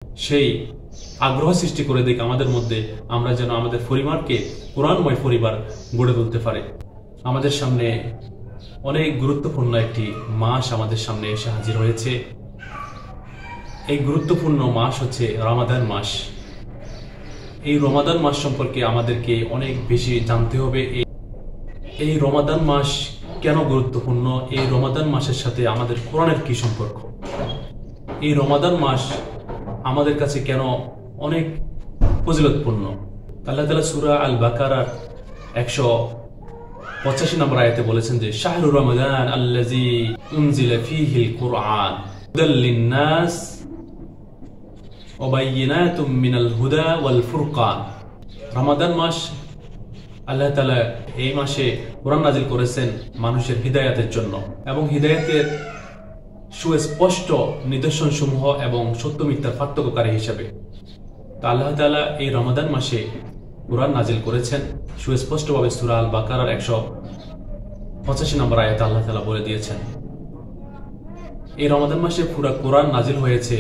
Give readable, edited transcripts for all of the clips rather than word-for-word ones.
সেই আগ্রহ সৃষ্টি করে দিক আমাদের মধ্যে, আমরা যেন আমাদের পরিবারকে কোরআনময় পরিবার গড়ে তুলতে পারি। আমাদের সামনে অনেক গুরুত্বপূর্ণ একটি মাস আমাদের সামনে এসে হাজির হয়েছে। এই গুরুত্বপূর্ণ মাস হচ্ছে রমাদান মাস। এই রমাদান মাস সম্পর্কে আমাদেরকে অনেক বেশি জানতে হবে। এই রমাদান মাস কেন গুরুত্বপূর্ণ, এই রমাদান মাসের সাথে আমাদের কোরআনের কি সম্পর্ক, এই রমাদান মাস আমাদের কাছে কেন অনেক ফজিলতপূর্ণ। আল্লাহ তাআলা সূরা আল বাকারার 185 নম্বর আয়াতে বলেছেন যে শাহরুর রমাদান আল্লাযী উনজিলা ফীহিল কুরআন হুদাল লিন-নাস ওয়া বায়িনাতুম মিনাল হুদা ওয়াল ফুরকান। রমাদান মাস, আল্লাহ তাআলা এই মাসে কোরআন নাজিল করেছেন মানুষের হিদায়াতের জন্য এবং হিদায়াতের সুস্পষ্ট নিদর্শন সমূহ এবং সত্য মিথ্যার পার্থক্যকারী হিসাবে। তো আল্লাহ তাআলা এই রমাদান মাসে কোরআন নাজিল করেছেন সুস্পষ্টভাবে। সূরা আল বাকারার 185 নম্বর আয়াতে আল্লাহ তাআলা বলে দিয়েছেন এই রমাদান মাসে পুরা কোরআন নাজিল হয়েছে।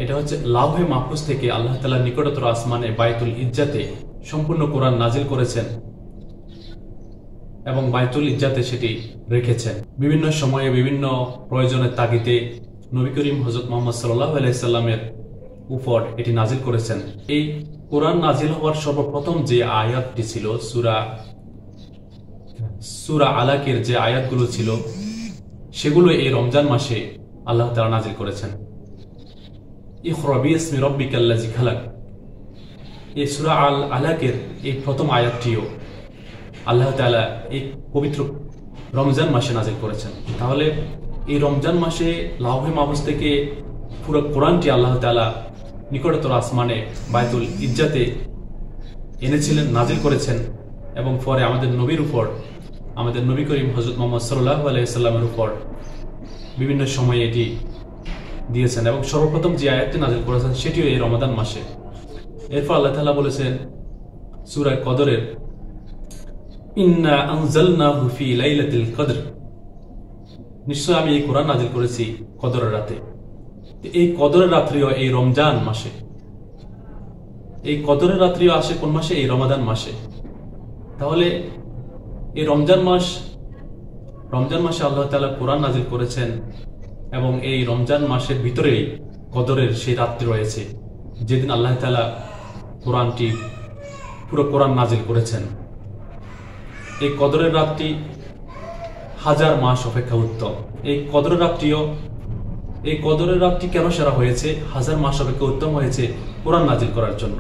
এটা হচ্ছে লাউহে মাহফুজ থেকে আল্লাহ তাআলার নিকটতর আসমানে বাইতুল ইজ্জাতে সম্পূর্ণ কোরআন নাজিল করেছেন এবং বাইতুল ইজ্জাতে সেটি রেখেছেন। বিভিন্ন সময়ে বিভিন্ন প্রয়োজনের তাগিদে নবী করিম হযরত মুহাম্মদ সাল্লাল্লাহু আলাইহি সাল্লামের উপর এটি নাজিল করেছেন। এই কোরআন নাজিল হওয়ার সর্বপ্রথম যে আয়াতটি ছিল সূরা আলাকের যে আয়াতগুলো ছিল সেগুলো এই রমজান মাসে আল্লাহ তাআলা নাজিল করেছেন। ইকরা বিইসমি রাব্বিকাল্লাযী খালাক, এই সূরা আল আলাকের এই প্রথম আয়াতটিও আল্লাহ তাআলা এই পবিত্র রমজান মাসে নাজিল করেছেন। তাহলে এই রমজান মাসে লাউহে মাহফুজ থেকে পুরো কোরআনটি আল্লাহ তাআলা নিকটতর আসমানে বাইতুল ইজ্জাতে এনেছিলেন, নাজিল করেছেন এবং পরে আমাদের নবীর উপর, আমাদের নবী করিম হযরত মুহাম্মদ সাল্লাল্লাহু আলাইহি সাল্লামের উপর বিভিন্ন সময়ে এটি দিয়েছেন এবং সর্বপ্রথম যে আয়াতটি নাজিল করেছেন সেটিও এই রমাদান মাসে। এরপর আল্লাহ তাআলা বলেছেন সূরা কদরের ইন্না আনজালনাহু ফি লাইলাতিল কদর, নিশ্চয় আমি এই কোরআন নাজিল করেছি কদরের রাতে। এই কদরের রাত্রিও এই রমজান মাসে, এই কদরের রাত্রিও আসে কোন মাসে? এই রমাদান মাসে। তাহলে এই রমজান মাসে আল্লাহ তাআলা কোরআন নাজিল করেছেন এবং এই রমজান মাসের ভিতরেই কদরের সেই রাত্রি রয়েছে যেদিন আল্লাহ তাআলা কোরআনটি পুরো কোরআন নাজিল করেছেন। এই কদরের রাতটি 1000 মাস অপেক্ষা উত্তম। এই কদরের রাতটি কেন সেরা হয়েছে? 1000 মাস অপেক্ষা উত্তম হয়েছে কোরআন নাজিল করার জন্য।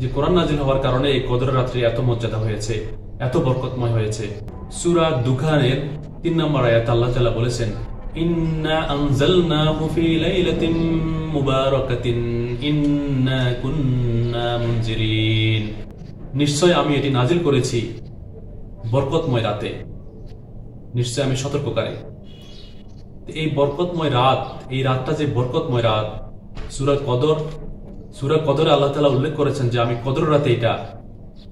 যে কোরআন নাজিল হওয়ার কারণে এই কদরের রাত্রি এত মর্যাদা হয়েছে, এত বরকতময় হয়েছে। সূরা দুখানের 3 নম্বর আয়াতে আল্লাহ তাআলা বলেছেন ইন্না আনজালনাহু ফি লাইলাতিন মুবারাকাতিন ইন্না কুন্না মুনজিরিন, নিশ্চয় আমি এটি নাজিল করেছি বরকতময় রাতে, নিশ্চয় আমি সতর্ককারী। এই বরকতময় রাত, এই রাতটা যে বরকতময় রাত, সূরা কদরে আল্লাহ তাআলা উল্লেখ করেছেন যে আমি কদর রাতে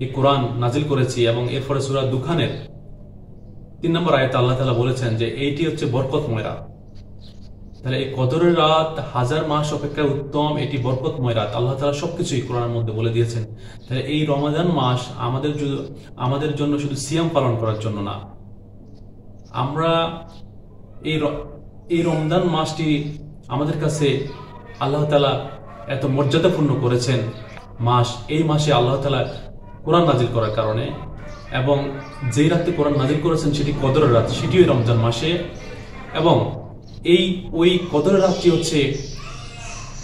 এই কোরআন নাজিল করেছি এবং এরপরে সূরা দুখানের 3 নম্বর আয়াতে আল্লাহ তাআলা বলেছেন যে এইটি হচ্ছে বরকতময় রাত। তাহলে এই কদরের রাত 1000 মাস অপেক্ষা উত্তম, এটি বরকতময় রাত। আল্লাহ তাআলা সবকিছুই কোরআনের মধ্যে বলে দিয়েছেন। তাহলে এই রমাদান মাস আমাদের জন্য শুধু সিয়াম পালন করার জন্য না, আমরা এই রমজান মাসটি আমাদের কাছে আল্লাহ তাআলা এত মর্যাদাপূর্ণ করেছেন মাস। এই মাসে আল্লাহ তাআলা কোরআন নাজিল করার কারণে এবং যেই রাতে কোরআন নাজিল করেছেন সেটি কদরের রাত, সেটিও রমজান মাসে এবং ওই কদরের রাতটি হচ্ছে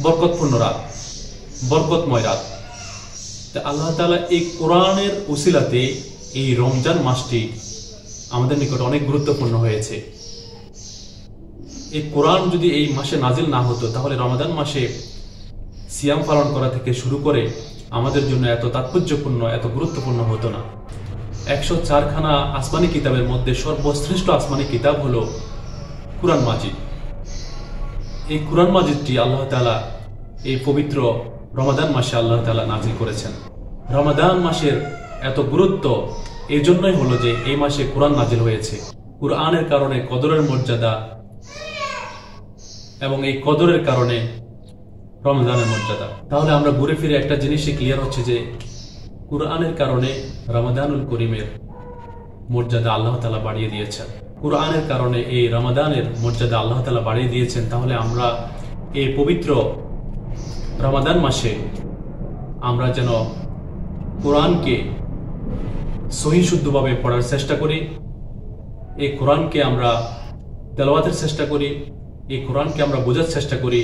বরকতপূর্ণ রাত, বরকতময় রাত। আল্লাহ তাআলা এই কোরআনের উসিলাতে এই রমজান মাসটি আমাদের নিকট অনেক গুরুত্বপূর্ণ হয়েছে। এই কোরআন যদি এই মাসে নাজিল না হতো তাহলে রমাদান মাসে সিয়াম পালন করা থেকে শুরু করে আমাদের জন্য এত তাৎপর্যপূর্ণ, এত গুরুত্বপূর্ণ হতো না। 104 খানা আসমানি কিতাবের মধ্যে সর্বশ্রেষ্ঠ আসমানি কিতাব হলো কুরআন মাজিদ। এই কুরআন মাজিদটি আল্লাহ তাআলা এই পবিত্র রমাদান মাসে আল্লাহ তাআলা নাজিল করেছেন। রমাদান মাসের এত গুরুত্ব এই জন্যই হলো যে এই মাসে কুরআন নাজিল হয়েছে। কুরআনের কারণে কদরের মর্যাদা এবং এই কদরের কারণে রমজানের মর্যাদা। তাহলে আমরা ঘুরে ফিরে একটা জিনিসই ক্লিয়ার হচ্ছে যে কুরআনের কারণে রমাদানুল করিমের মর্যাদা আল্লাহ তাআলা বাড়িয়ে দিয়েছেন। কুরআনের কারণে এই রমাদানের মর্যাদা আল্লাহ তাআলা বাড়িয়ে দিয়েছেন। তাহলে আমরা এই পবিত্র রমাদান মাসে আমরা যেন কোরআনকে সহি শুদ্ধভাবে পড়ার চেষ্টা করি, এই কোরআনকে আমরা তেলাওয়াতের চেষ্টা করি, এই কোরআনকে আমরা বোঝার চেষ্টা করি।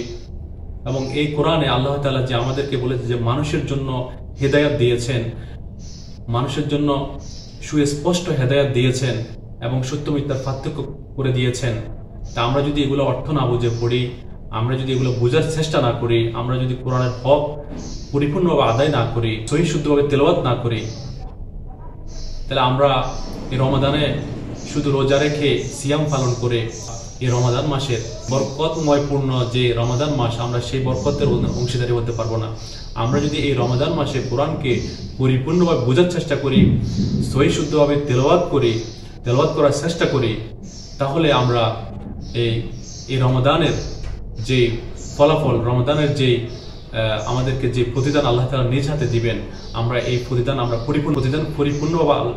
এবং এই কোরআনে আল্লাহ তাআলা যে আমাদেরকে বলেছে যে মানুষের জন্য হেদায়েত দিয়েছেন, মানুষের জন্য সুস্পষ্ট হেদায়েত দিয়েছেন এবং সত্য মিথ্যার পার্থক্য করে দিয়েছেন। তা আমরা যদি এগুলো অর্থ না বুঝে পড়ি, আমরা যদি এগুলো বোঝার চেষ্টা না করি, আমরা যদি কোরআনের হক পরিপূর্ণভাবে আদায় না করি, সহি শুদ্ধভাবে তেলাওয়াত না করি, তাহলে আমরা এই রমাদানে শুধু রোজা রেখে সিয়াম পালন করে এই রমাদান মাসের বরকতময়পূর্ণ যে রমাদান মাস, আমরা সেই বরকতের অংশীদারি হতে পারবো না। আমরা যদি এই রমাদান মাসে কোরআনকে পরিপূর্ণভাবে বোঝার চেষ্টা করি, সহি শুদ্ধভাবে তেলাওয়াত করার চেষ্টা করি, তাহলে আমরা এই রমাদানের যে ফলাফল, রমাদানের যে আমাদেরকে যে প্রতিদান আল্লাহ তাআলা নিজ হাতে দিবেন, আমরা এই প্রতিদান আমরা পরিপূর্ণভাবে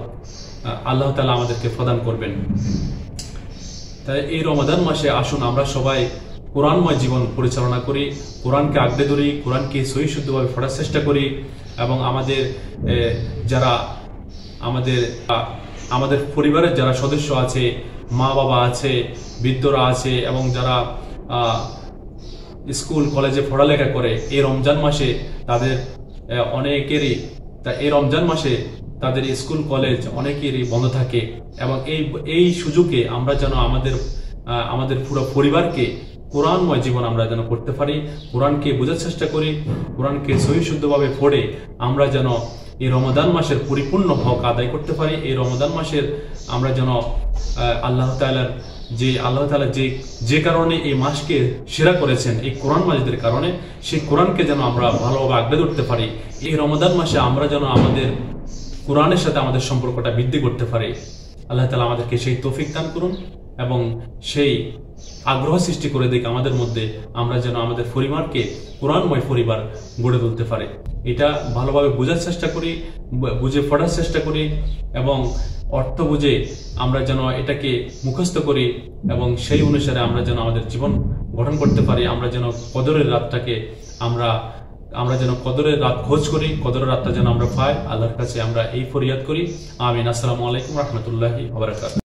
আল্লাহ তাআলা আমাদেরকে প্রদান করবেন। তাই এই রমাদান মাসে আসুন আমরা সবাই কোরআনময় জীবন পরিচালনা করি, কোরআনকে আঁকড়ে ধরি, কোরআনকে সহি শুদ্ধভাবে পড়ার চেষ্টা করি এবং আমাদের যারা আমাদের পরিবারের যারা সদস্য আছে, মা বাবা আছে, বৃদ্ধরা আছে এবং যারা স্কুল কলেজে পড়ালেখা করে, এই রমজান মাসে তাদের অনেকেরই এই রমজান মাসে তাদের স্কুল কলেজ অনেকেরই বন্ধ থাকে এবং এই সুযোগে আমরা যেন আমাদের পুরো পরিবারকে কোরআনময় জীবন আমরা যেন করতে পারি, কোরআনকে বোঝার চেষ্টা করি, কোরআনকে সহি শুদ্ধভাবে পড়ে আমরা যেন এই রমাদান মাসের পরিপূর্ণ হক আদায় করতে পারি। এই রমাদান মাসের আমরা যেন আল্লাহ তাআলা যে কারণে এই মাসকে সেরা করেছেন, এই কোরআন মাজিদের কারণে, সেই কোরআনকে যেন আমরা ভালোভাবে আঁকড়ে ধরতে পারি। এই রমাদান মাসে আমরা যেন আমাদের কোরআনের সাথে আমাদের সম্পর্কটা বৃদ্ধি করতে পারি। আল্লাহ তাআলা আমাদেরকে সেই তৌফিক দান করুন এবং সেই আগ্রহ সৃষ্টি করে দিক আমাদের মধ্যে, আমরা যেন আমাদের পরিবারকে কোরআনময় পরিবার গড়ে তুলতে পারি। এটা ভালোভাবে বোঝার চেষ্টা করি, বুঝে পড়ার চেষ্টা করি এবং অর্থ বুঝে আমরা যেন এটাকে মুখস্থ করি এবং সেই অনুসারে আমরা যেন আমাদের জীবন গঠন করতে পারি। আমরা যেন কদরের রাতটাকে আমরা যেন কদরের রাত খোঁজ করি, কদরের রাতটা যেন আমরা পাই। আল্লাহর কাছে আমরা এই ফরিয়াদ করি। আমিন। আসসালামু আলাইকুম রাহমাতুল্লাহি ওয়া বারাকাতুহু।